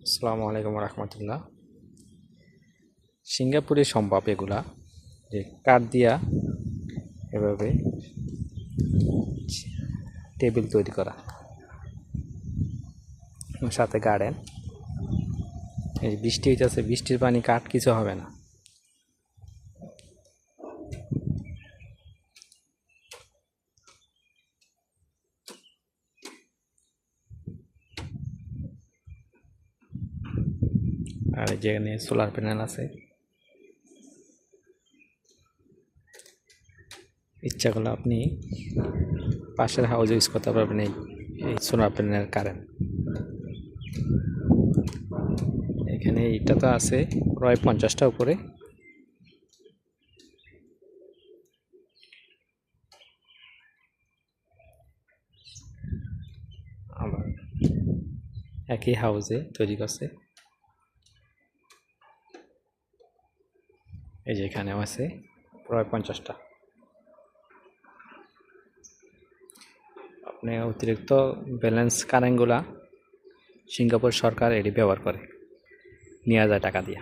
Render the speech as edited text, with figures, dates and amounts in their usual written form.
আসসালামু আলাইকুম রহমতুল্লাহ। সিঙ্গাপুরে সম্ভব এগুলা, যে কাঠ দিয়া এভাবে টেবিল তৈরি করা, সাথে গার্ডেন। এই বৃষ্টি হইতেছে, বৃষ্টির পানি কাঠ কিছু হবে না। আর যেখানে সোলার প্যানেল আছে, ইচ্ছা করলে আপনি পাশের হাউস ইউজ করতে পারবেন এই সোলার প্যানেলের কারেন্ট। এখানে এটা তো আছে প্রায় 50টা উপরে। আবার একই হাউসে তৈরি করছে। এই যে এখানেও আছে প্রায় 50টা। আপনি অতিরিক্ত ব্যালেন্স কারেন্টগুলা সিঙ্গাপুর সরকার এটি ব্যবহার করে, নিয়ে যায় টাকা দিয়ে।